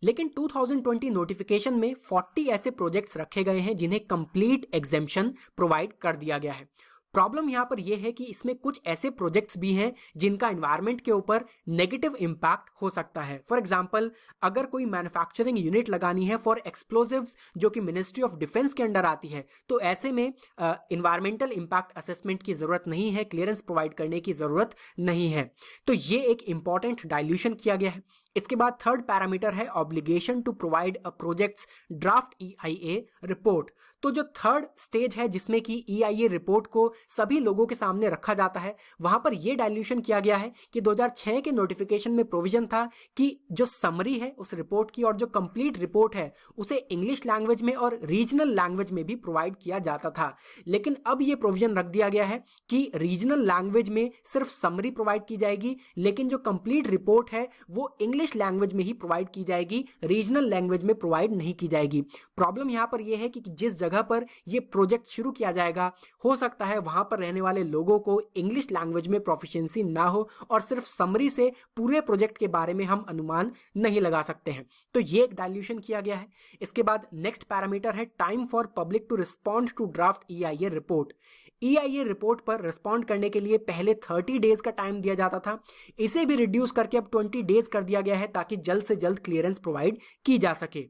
लेकिन 2020 नोटिफिकेशन में 40 ऐसे प्रोजेक्ट्स रखे गए हैं जिन्हें कंप्लीट एग्जेम्पशन प्रोवाइड कर दिया गया है। प्रॉब्लम यहाँ पर यह है कि इसमें कुछ ऐसे प्रोजेक्ट्स भी हैं जिनका एनवायरनमेंट के ऊपर नेगेटिव इम्पैक्ट हो सकता है। फॉर एग्जांपल, अगर कोई मैन्युफैक्चरिंग यूनिट लगानी है फॉर एक्सप्लोजिव्स जो कि मिनिस्ट्री ऑफ डिफेंस के अंडर आती है, तो ऐसे में एनवायरमेंटल इम्पैक्ट असेसमेंट की जरूरत नहीं है, क्लियरेंस प्रोवाइड करने की जरूरत नहीं है। तो ये एक इंपॉर्टेंट डाइल्यूशन किया गया है। इसके बाद थर्ड पैरामीटर है obligation to provide a projects draft EIA report. तो जो थर्ड स्टेज है जिसमें कि EIA रिपोर्ट को सभी लोगों के सामने रखा जाता है, वहां पर यह डाइल्यूशन किया गया है कि 2006 के नोटिफिकेशन में प्रोविजन था कि जो समरी है उस रिपोर्ट की और जो कंप्लीट रिपोर्ट है उसे इंग्लिश लैंग्वेज में और रीजनल लैंग्वेज में भी प्रोवाइड किया जाता था। लेकिन अब यह प्रोविजन रख दिया गया है कि रीजनल लैंग्वेज में सिर्फ समरी प्रोवाइड की जाएगी, लेकिन जो कंप्लीट रिपोर्ट है वो इंग्लिश लैंग्वेज में ही प्रोवाइड की जाएगी, रीजनल लैंग्वेज में प्रोवाइड नहीं की जाएगी। प्रॉब्लम यहां पर यह है कि जिस जगह पर यह प्रोजेक्ट शुरू किया जाएगा, हो सकता है वहां पर रहने वाले लोगों को इंग्लिश लैंग्वेज में प्रोफिशिएंसी ना हो और सिर्फ समरी से पूरे प्रोजेक्ट के बारे में हम अनुमान नहीं लगा सकते हैं। तो ये एक डाइल्यूशन किया गया है। इसके बाद नेक्स्ट पैरामीटर है time for public to respond to draft EIA report. EIA report पर रिस्पॉन्ड करने के लिए पहले 30 डेज का टाइम दिया जाता था, इसे भी रिड्यूस करके अब 20 डेज कर दिया गया है ताकि जल्द से जल्द क्लियरेंस प्रोवाइड की जा सके।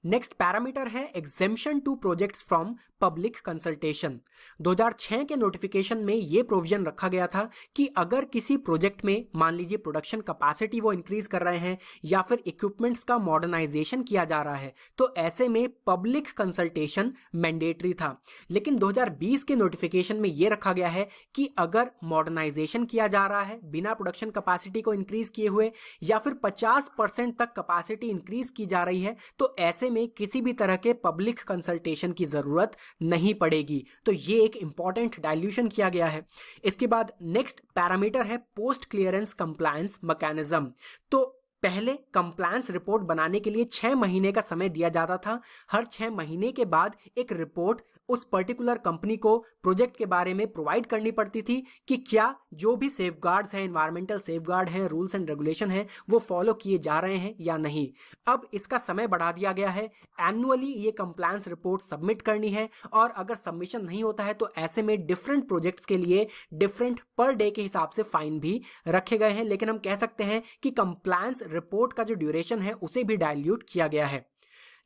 नेक्स्ट पैरामीटर है exemption to projects from public consultation. 2006 के नोटिफिकेशन में यह प्रोविजन रखा गया था कि अगर किसी प्रोजेक्ट में मान लीजिए प्रोडक्शन कैपेसिटी वो इंक्रीज कर रहे हैं या फिर इक्विपमेंट्स का मॉडर्नाइजेशन किया जा रहा है, तो ऐसे में पब्लिक कंसल्टेशन मैंडेटरी था। लेकिन 2020 के नोटिफिकेशन में यह रखा गया है कि अगर मॉडर्नाइजेशन किया जा रहा है बिना प्रोडक्शन कैपेसिटी को इंक्रीज किए हुए या फिर 50% तक कैपेसिटी इंक्रीज की जा रही है, तो ऐसे में किसी भी तरह के पब्लिक कंसल्टेशन की जरूरत नहीं पड़ेगी। तो ये एक इंपॉर्टेंट डाइल्यूशन किया गया है। इसके बाद नेक्स्ट पैरामीटर है पोस्ट क्लियरेंस कंप्लायंस मैकेनिज्म। तो पहले कंप्लायंस रिपोर्ट बनाने के लिए 6 महीने का समय दिया जाता था। हर 6 महीने के बाद एक रिपोर्ट उस पर्टिकुलर कंपनी को प्रोजेक्ट के बारे में प्रोवाइड करनी पड़ती थी कि क्या जो भी सेफगार्ड्स हैं, एनवायरमेंटल सेफगार्ड हैं, रूल्स एंड रेगुलेशन हैं, वो फॉलो किए जा रहे हैं या नहीं। अब इसका समय बढ़ा दिया गया है। एनुअली ये कंप्लायंस रिपोर्ट सबमिट करनी है और अगर सबमिशन नहीं होता है तो ऐसे में डिफरेंट प्रोजेक्ट्स के लिए डिफरेंट पर डे के हिसाब से फाइन भी रखे गए हैं। लेकिन हम कह सकते हैं कि कंप्लायंस रिपोर्ट का जो ड्यूरेशन है उसे भी डाइल्यूट किया गया है।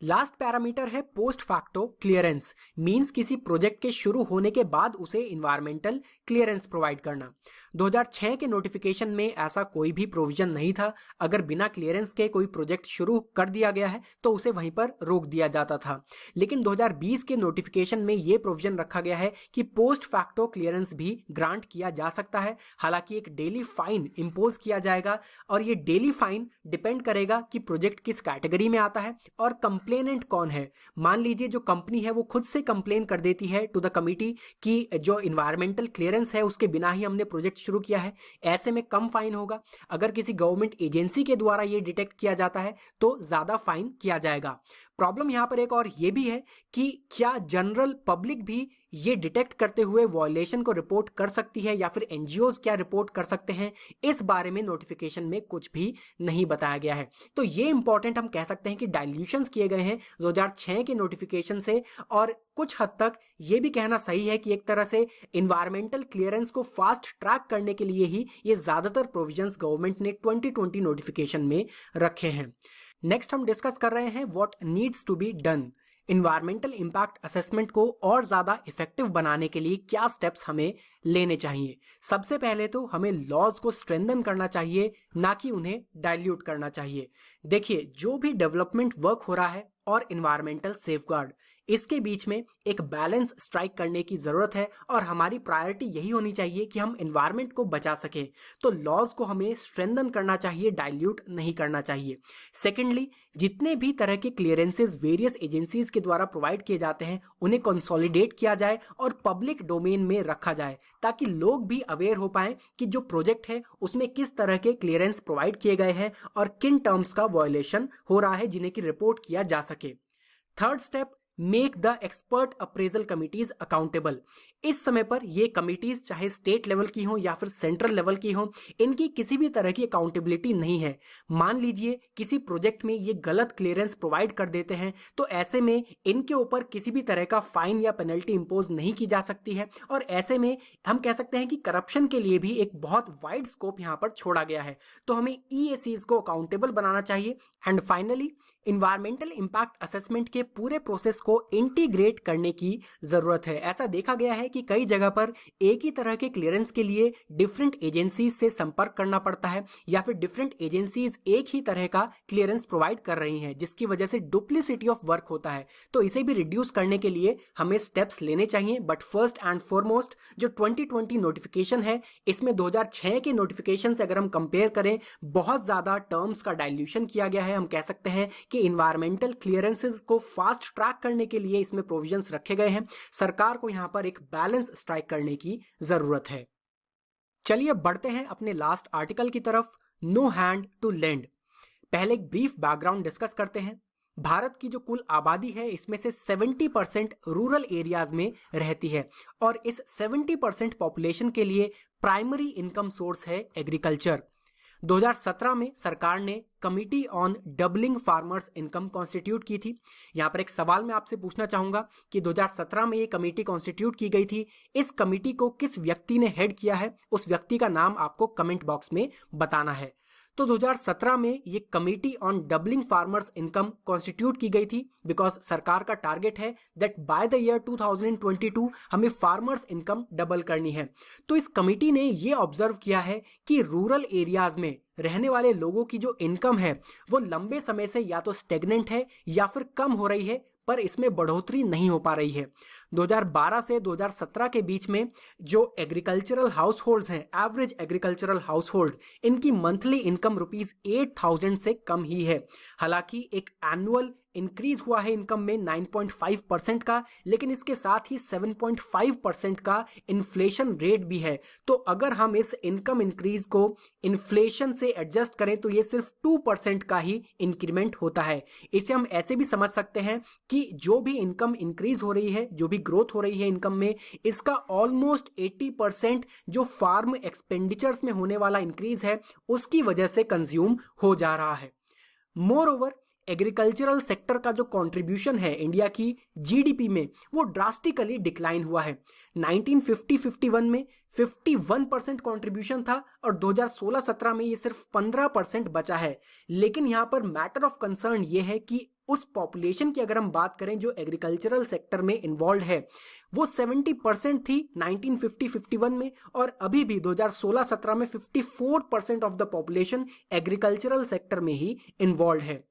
लास्ट पैरामीटर है पोस्ट फैक्टो क्लियरेंस, मींस किसी प्रोजेक्ट के शुरू होने के बाद उसे इन्वायरमेंटल क्लियरेंस प्रोवाइड करना। 2006 के नोटिफिकेशन में ऐसा कोई भी प्रोविजन नहीं था। अगर बिना क्लियरेंस के कोई प्रोजेक्ट शुरू कर दिया गया है तो उसे वहीं पर रोक दिया जाता था। लेकिन 2020 के नोटिफिकेशन में यह प्रोविजन रखा गया है कि पोस्ट फैक्टो क्लियरेंस भी ग्रांट किया जा सकता है। हालांकि एक डेली फाइन इंपोज किया जाएगा और ये डेली फाइन डिपेंड करेगा कि प्रोजेक्ट किस कैटेगरी में आता है और कंप्लेनेंट कौन है। मान लीजिए जो कंपनी है वो खुद से कंप्लेन कर देती है टू द कमिटी कि जो इन्वायरमेंटल क्लियरेंस है उसके बिना ही हमने प्रोजेक्ट शुरू किया है, ऐसे में कम फाइन होगा। अगर किसी गवर्नमेंट एजेंसी के द्वारा ये डिटेक्ट किया जाता है तो ज्यादा फाइन किया जाएगा। प्रॉब्लम यहां पर एक और ये भी है कि क्या जनरल पब्लिक भी ये डिटेक्ट करते हुए वॉयलेशन को रिपोर्ट कर सकती है या फिर एनजीओज क्या रिपोर्ट कर सकते हैं, इस बारे में नोटिफिकेशन में कुछ भी नहीं बताया गया है। तो ये इंपॉर्टेंट हम कह सकते हैं कि डाइल्यूशंस किए गए हैं 2006 के नोटिफिकेशन से। और कुछ हद तक ये भी कहना सही है कि एक तरह से इन्वायरमेंटल क्लियरेंस को फास्ट ट्रैक करने के लिए ही ये ज्यादातर प्रोविजंस गवर्नमेंट ने 2020 नोटिफिकेशन में रखे हैं। नेक्स्ट हम डिस्कस कर रहे हैं what needs to be done. Environmental impact assessment को और ज़्यादा इफेक्टिव बनाने के लिए क्या स्टेप्स हमें लेने चाहिए। सबसे पहले तो हमें लॉज को स्ट्रेंथन करना चाहिए, ना कि उन्हें डाइल्यूट करना चाहिए। देखिए, जो भी डेवलपमेंट वर्क हो रहा है और इन्वायरमेंटल सेफगार्ड, इसके बीच में एक बैलेंस स्ट्राइक करने की जरूरत है और हमारी प्रायोरिटी यही होनी चाहिए कि हम इन्वायरमेंट को बचा सकें। तो लॉज को हमें स्ट्रेंथन करना चाहिए, डाइल्यूट नहीं करना चाहिए। सेकेंडली, जितने भी तरह के क्लियरेंसेस वेरियस एजेंसीज के द्वारा प्रोवाइड किए जाते हैं उन्हें कंसोलिडेट किया जाए और पब्लिक डोमेन में रखा जाए, ताकि लोग भी अवेयर हो पाएं कि जो प्रोजेक्ट है उसमें किस तरह के क्लियरेंस प्रोवाइड किए गए हैं और किन टर्म्स का वायलेशन हो रहा है जिन्हें की रिपोर्ट किया जा सके। Third step, make the expert appraisal committees accountable. इस समय पर ये कमिटीज चाहे स्टेट लेवल की हो या फिर सेंट्रल लेवल की हो, इनकी किसी भी तरह की अकाउंटेबिलिटी नहीं है। मान लीजिए किसी प्रोजेक्ट में ये गलत क्लियरेंस प्रोवाइड कर देते हैं, तो ऐसे में इनके ऊपर किसी भी तरह का फाइन या पेनल्टी इंपोज नहीं की जा सकती है, और ऐसे में हम कह सकते हैं कि करप्शन के लिए भी एक बहुत वाइड स्कोप यहाँ पर छोड़ा गया है। तो हमें EACs को अकाउंटेबल बनाना चाहिए। And finally, environmental impact assessment के पूरे प्रोसेस को इंटीग्रेट करने की जरूरत है। ऐसा देखा गया है कि कई जगह पर एक ही तरह के क्लियरेंस के लिए डिफरेंट एजेंसीज से संपर्क करना पड़ता है, या फिर डिफरेंट एजेंसीज एक ही तरह का क्लियरेंस प्रोवाइड कर रही हैं, जिसकी वजह से डुप्लीसिटी ऑफ वर्क होता है। तो इसे भी रिड्यूस करने के लिए हमें स्टेप्स लेने चाहिए। बट फर्स्ट एंड फॉरमोस्ट जो 2020 नोटिफिकेशन है, इसमें 2006 के नोटिफिकेशन से अगर हम कंपेयर करें, बहुत ज्यादा टर्म्स का डाइल्यूशन किया गया है। हम कह सकते हैं कि इन्वायरमेंटल क्लियरेंसेस को फास्ट ट्रैक करने के लिए इसमें प्रोविजंस रखे गए हैं। सरकार को यहां पर एक बैलेंस स्ट्राइक करने की जरूरत है। चलिए बढ़ते हैं अपने लास्ट आर्टिकल की तरफ, नो हैंड टू लेंड। पहले एक ब्रीफ बैकग्राउंड डिस्कस करते हैं। भारत की जो कुल आबादी है, इसमें से 70% रूरल एरियाज में रहती है, और इस 70% पॉपुलेशन के लिए प्राइमरी इनकम सोर्स है एग्रीकल्चर। 2017 में सरकार ने committee on doubling farmers income constitute की थी। यहां पर एक सवाल मैं आपसे पूछना चाहूंगा कि 2017 में ये कमेटी कॉन्स्टिट्यूट की गई थी, इस कमेटी को किस व्यक्ति ने हेड किया है? उस व्यक्ति का नाम आपको कमेंट बॉक्स में बताना है। तो 2017 में ये committee on doubling farmers income constitute की गई थी, बिकॉज सरकार का टारगेट है दैट बाय द ईयर 2022 हमें फार्मर्स इनकम डबल करनी है। तो इस कमेटी ने ये ऑब्जर्व किया है कि रूरल एरियाज में रहने वाले लोगों की जो इनकम है वो लंबे समय से या तो स्टेगनेंट है या फिर कम हो रही है, पर इसमें बढ़ोतरी नहीं हो पा रही है। 2012 से 2017 के बीच में जो एग्रीकल्चरल हाउस होल्ड्स हैं, एवरेज एग्रीकल्चरल हाउस होल्ड, इनकी मंथली इनकम ₹8,000 से कम ही है। हालांकि एक एनुअल इंक्रीज हुआ है इनकम में 9.5% का, लेकिन इसके साथ ही 7.5% का इन्फ्लेशन रेट भी है। तो अगर हम इस इनकम इंक्रीज को इन्फ्लेशन से एडजस्ट करें तो ये सिर्फ 2% का ही इंक्रीमेंट होता है। इसे हम ऐसे भी समझ सकते हैं कि जो भी इनकम इंक्रीज हो रही है, जो भी ग्रोथ हो रही है इनकम में, इसका ऑलमोस्ट 80% जो फार्म एक्सपेंडिचर्स में होने वाला इंक्रीज है उसकी वजह से कंज्यूम हो जा रहा है। मोर ओवर, एग्रीकल्चरल सेक्टर का जो कंट्रीब्यूशन है इंडिया की जीडीपी में, वो ड्रास्टिकली डिक्लाइन हुआ है। 1950-51 में 51% कंट्रीब्यूशन था, और 2016-17 में ये सिर्फ 15% बचा है। लेकिन यहाँ पर मैटर ऑफ कंसर्न ये है कि उस पॉपुलेशन की अगर हम बात करें जो एग्रीकल्चरल सेक्टर में इन्वॉल्व है, वो 70% थी 1950-51 में, और अभी भी 2016-17 में 54% of the population agricultural sector में ही इन्वॉल्व है।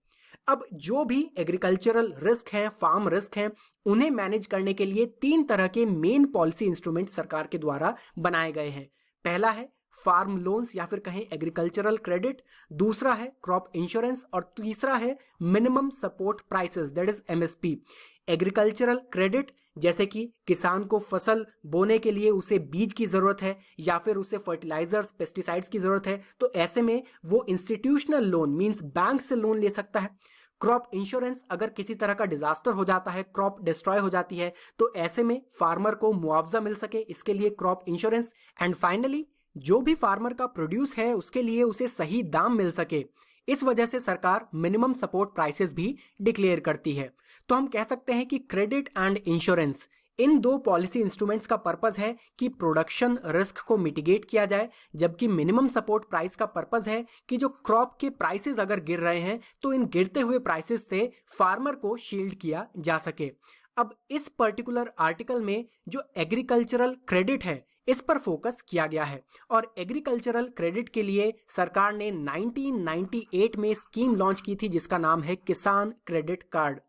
अब जो भी एग्रीकल्चरल रिस्क हैं, फार्म रिस्क हैं, उन्हें मैनेज करने के लिए 3 तरह के मेन पॉलिसी इंस्ट्रूमेंट सरकार के द्वारा बनाए गए हैं। पहला है फार्म लोन्स या फिर कहें एग्रीकल्चरल क्रेडिट, दूसरा है क्रॉप इंश्योरेंस, और तीसरा है minimum support prices, that is MSP। Agricultural credit, जैसे कि किसान को फसल बोने के लिए उसे बीज की जरूरत है या फिर उसे फर्टिलाइजर्स, पेस्टिसाइड्स की जरूरत है, तो ऐसे में वो इंस्टीट्यूशनल लोन मींस बैंक से लोन ले सकता है। क्रॉप इंश्योरेंस, अगर किसी तरह का डिजास्टर हो जाता है, क्रॉप डिस्ट्रॉय हो जाती है, तो ऐसे में फार्मर को मुआवजा मिल सके, इसके लिए क्रॉप इंश्योरेंस। एंड फाइनली, जो भी फार्मर का प्रोड्यूस है उसके लिए उसे सही दाम मिल सके, इस वजह से सरकार मिनिमम सपोर्ट प्राइसेस भी डिक्लेयर करती है। तो हम कह सकते हैं कि credit and insurance, in 2 policy instruments का पर्पस है कि प्रोडक्शन रिस्क को मिटिगेट किया जाए, जबकि मिनिमम सपोर्ट प्राइस का पर्पस है कि जो क्रॉप के प्राइसेस अगर गिर रहे हैं तो इन गिरते हुए प्राइसेस से फार्मर को शील्ड किया जा सके। अब इस पर्टिकुलर आर्टिकल में जो एग्रीकल्चरल क्रेडिट है, इस पर फोकस किया गया है, और एग्रीकल्चरल क्रेडिट के लिए सरकार ने 1998 में स्कीम लॉन्च की थी जिसका नाम है किसान क्रेडिट कार्ड।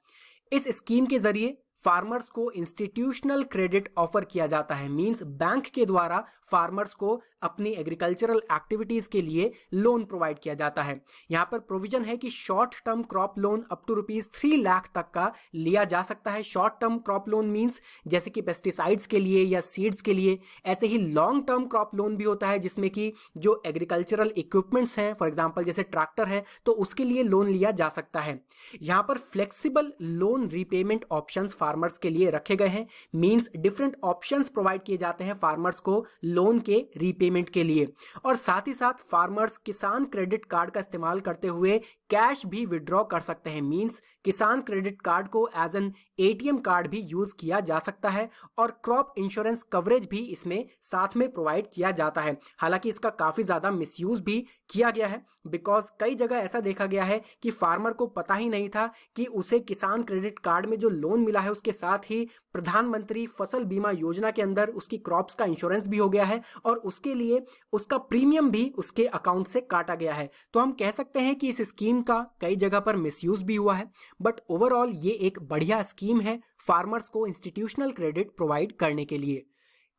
इस स्कीम के जरिए फार्मर्स को इंस्टीट्यूशनल क्रेडिट ऑफर किया जाता है, मींस बैंक के द्वारा फार्मर्स को अपनी एग्रीकल्चरल एक्टिविटीज के लिए लोन प्रोवाइड किया जाता है। यहाँ पर प्रोविजन है कि short term crop loan up to ₹3 lakh तक का लिया जा सकता है। Short term crop loan means जैसे कि पेस्टिसाइड्स के लिए या सीड्स के लिए। ऐसे ही लॉन्ग टर्म क्रॉप लोन भी होता है जिसमें कि जो एग्रीकल्चरल इक्विपमेंट्स हैं, फॉर एग्जाम्पल जैसे ट्रैक्टर है, तो उसके लिए लोन लिया जा सकता है। यहाँ पर flexible loan repayment options farmers के लिए रखे गए हैं। मींस डिफरेंट ऑप्शंस प्रोवाइड किए जाते हैं फार्मर्स को लोन के रीपेमेंट के लिए। और साथ ही साथ फार्मर्स किसान क्रेडिट कार्ड का इस्तेमाल करते हुए कैश भी विड्रॉ कर सकते हैं। मींस किसान क्रेडिट कार्ड को एज एन एटीएम कार्ड भी यूज किया जा सकता है और क्रॉप इंश्योरेंस कवरेज भी इसमें साथ में प्रोवाइड किया जाता है। हालांकि इसका काफी ज्यादा मिसयूज भी किया गया है, बिकॉज कई जगह ऐसा देखा गया है कि फार्मर को पता ही नहीं था कि उसे किसान क्रेडिट कार्ड में जो लोन मिला है उसके साथ ही प्रधानमंत्री फसल बीमा योजना के अंदर उसकी क्रॉप्स का इंश्योरेंस भी हो गया है और उसके लिए उसका प्रीमियम भी उसके अकाउंट से काटा गया है। तो हम कह सकते हैं कि इस स्कीम का कई जगह पर मिसयूज भी हुआ है, बट ओवरऑल ये एक बढ़िया स्कीम है फार्मर्स को इंस्टीट्यूशनल क्रेडिट प्रोवाइड करने के लिए।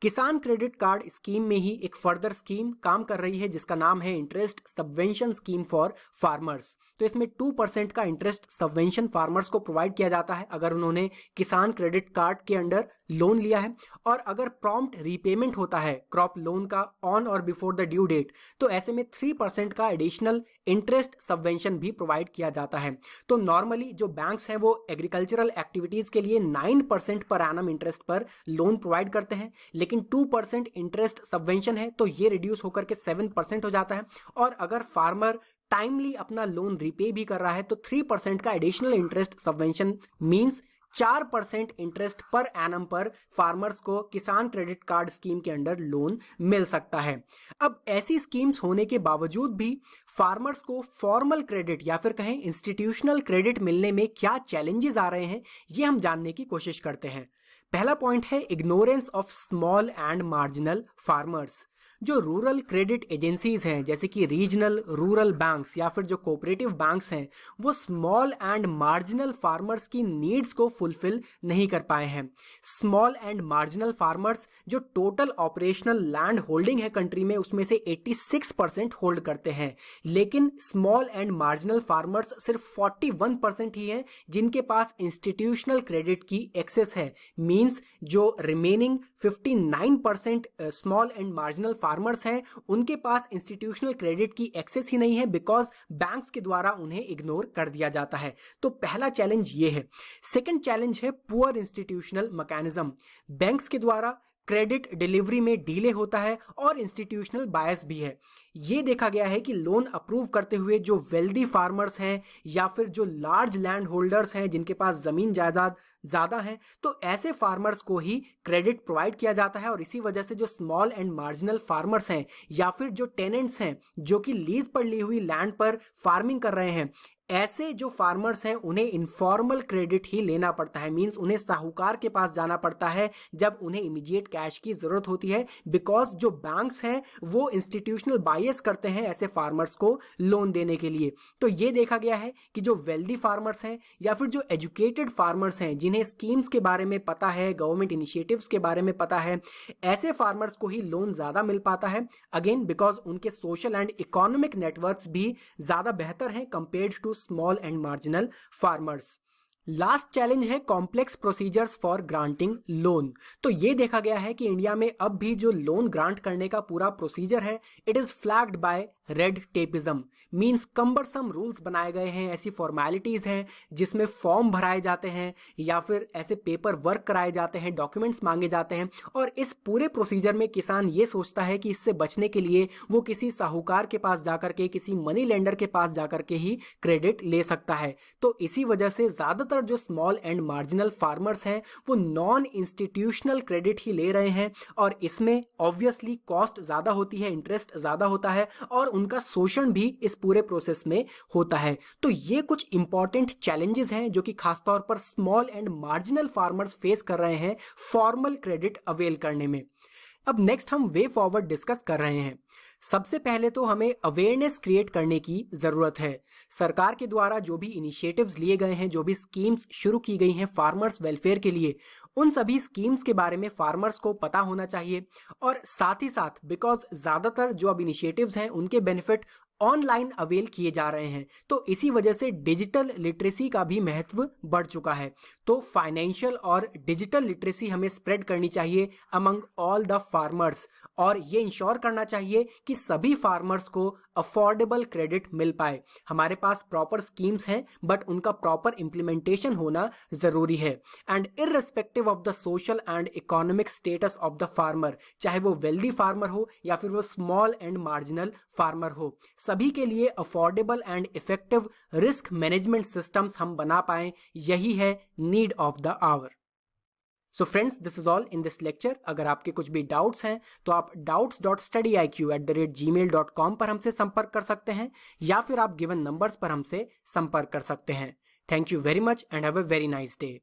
किसान क्रेडिट कार्ड स्कीम में ही एक फर्दर स्कीम काम कर रही है जिसका नाम है interest subvention scheme for farmers. तो इसमें 2% का इंटरेस्ट सबवेंशन फार्मर्स को प्रोवाइड किया जाता है अगर उन्होंने किसान क्रेडिट कार्ड के अंडर लोन लिया है, और अगर प्रॉम्प्ट रीपेमेंट होता है क्रॉप लोन का ऑन और बिफोर द ड्यू डेट तो ऐसे में 3% का एडिशनल इंटरेस्ट सबवेंशन भी प्रोवाइड किया जाता है। तो नॉर्मली जो बैंक्स हैं वो एग्रीकल्चरल एक्टिविटीज के लिए 9% पर एनम इंटरेस्ट पर लोन प्रोवाइड करते हैं, लेकिन 2% इंटरेस्ट सबवेंशन है तो ये रिड्यूस होकर के 7% हो जाता है। और अगर फार्मर टाइमली अपना लोन रीपे भी कर रहा है तो 3% का additional interest subvention means 4% interest per annum पर फार्मर्स को किसान क्रेडिट कार्ड स्कीम के अंडर लोन मिल सकता है। अब ऐसी स्कीम्स होने के बावजूद भी फार्मर्स को फॉर्मल क्रेडिट या फिर कहें इंस्टीट्यूशनल क्रेडिट मिलने में क्या चैलेंजेस आ रहे हैं, ये हम जानने की कोशिश करते हैं। पहला पॉइंट है ignorance of small and marginal farmers. जो रूरल क्रेडिट एजेंसीज हैं जैसे कि रीजनल रूरल बैंक्स या फिर जो कोऑपरेटिव बैंक्स हैं वो स्मॉल एंड मार्जिनल फार्मर्स की नीड्स को फुलफिल नहीं कर पाए हैं। स्मॉल एंड मार्जिनल फार्मर्स जो टोटल ऑपरेशनल लैंड होल्डिंग है कंट्री में उसमें से 86% होल्ड करते हैं, लेकिन स्मॉल एंड मार्जिनल फार्मर्स सिर्फ 41% ही हैं जिनके पास इंस्टीट्यूशनल क्रेडिट की एक्सेस है। मींस जो remaining 59% small and marginal farmers हैं उनके पास इंस्टीट्यूशनल क्रेडिट की एक्सेस ही नहीं है बिकॉज बैंक्स के द्वारा उन्हें इग्नोर कर दिया जाता है। तो पहला चैलेंज ये है। सेकंड चैलेंज है पुअर इंस्टीट्यूशनल मैकेनिज्म। बैंक्स के द्वारा क्रेडिट डिलीवरी में डिले होता है और इंस्टीट्यूशनल बायस भी है। ये देखा गया है कि लोन अप्रूव करते हुए जो वेल्दी फार्मर्स हैं या फिर जो लार्ज लैंड होल्डर्स हैं जिनके पास जमीन जायदाद ज्यादा है तो ऐसे फार्मर्स को ही क्रेडिट प्रोवाइड किया जाता है। और इसी वजह से जो स्मॉल एंड मार्जिनल फार्मर्स हैं या फिर जो टेनेंट्स हैं जो कि लीज पर ली हुई लैंड पर फार्मिंग कर रहे हैं, ऐसे जो फार्मर्स हैं उन्हें इनफॉर्मल क्रेडिट ही लेना पड़ता है। मींस उन्हें साहूकार के पास जाना पड़ता है जब उन्हें इमीडिएट कैश की जरूरत होती है, बिकॉज जो बैंक्स हैं वो इंस्टीट्यूशनल बायस करते हैं ऐसे फार्मर्स को लोन देने के लिए। तो ये देखा गया है कि जो वेल्दी फार्मर्स हैं या फिर जो एजुकेटेड फार्मर्स हैं जिन्हें स्कीम्स के बारे में पता है, गवर्नमेंट इनिशिएटिव्स के बारे में पता है, ऐसे फार्मर्स को ही लोन ज्यादा मिल पाता है। अगेन बिकॉज उनके सोशल एंड इकोनॉमिक नेटवर्क्स भी ज्यादा बेहतर हैं compared to small and marginal farmers. Last challenge है complex procedures for granting loan. तो ये देखा गया है कि इंडिया में अब भी जो लोन ग्रांट करने का पूरा प्रोसीजर है it is flagged by red tapism. Means cumbersome rules बनाए गए हैं, ऐसी फॉर्मेलिटीज हैं जिसमें फॉर्म भराए जाते हैं या फिर ऐसे पेपर वर्क कराए जाते हैं, डॉक्यूमेंट्स मांगे जाते हैं, और इस पूरे प्रोसीजर में किसान ये सोचता है कि इससे बचने के लिए वो किसी साहूकार के पास जाकर के, किसी मनी लेंडर के पास जाकर के ही क्रेडिट ले सकता है। तो इसी वजह से ज्यादातर जो स्मॉल एंड मार्जिनल फार्मर्स हैं वो नॉन इंस्टीट्यूशनल क्रेडिट ही ले रहे हैं, और इसमें ऑब्वियसली कॉस्ट ज्यादा होती है, इंटरेस्ट ज्यादा होता है और उनका शोषण भी इस पूरे प्रोसेस में होता है। तो ये कुछ इंपॉर्टेंट चैलेंजेस हैं जो कि खासतौर पर small and marginal farmers face कर रहे हैं फॉर्मल क्रेडिट अवेल करने में। अब नेक्स्ट हम वे फॉरवर्ड डिस्कस कर रहे हैं। सबसे पहले तो हमें अवेयरनेस क्रिएट करने की जरूरत है। सरकार के द्वारा जो भी इनिशिएटिव्स लिए गए हैं, जो भी स्कीम्स शुरू की गई हैं फार्मर्स वेलफेयर के लिए, उन सभी स्कीम्स के बारे में फार्मर्स को पता होना चाहिए। और साथ ही साथ बिकॉज ज्यादातर जो अब इनिशिएटिव्स हैं उनके बेनिफिट ऑनलाइन अवेल किए जा रहे हैं, तो इसी वजह से डिजिटल लिटरेसी का भी महत्व बढ़ चुका है। तो फाइनेंशियल और डिजिटल लिटरेसी हमें स्प्रेड करनी चाहिए अमंग ऑल द फार्मर्स, और ये इंश्योर करना चाहिए कि सभी फार्मर्स को अफोर्डेबल क्रेडिट मिल पाए। हमारे पास प्रॉपर स्कीम्स हैं बट उनका प्रॉपर इम्प्लीमेंटेशन होना ज़रूरी है। And irrespective of the social and economic status of the farmer, चाहे वो वेल्दी फार्मर हो या फिर वो स्मॉल एंड मार्जिनल फार्मर हो, सभी के लिए affordable and effective risk management systems हम बना पाएं, यही है need of the hour. So friends, this is all in this lecture. अगर आपके कुछ भी डाउट्स हैं तो आप doubts.studyiq@gmail.com पर हमसे संपर्क कर सकते हैं, या फिर आप गिवन नंबर्स पर हमसे संपर्क कर सकते हैं। Thank you very much and have a very nice day.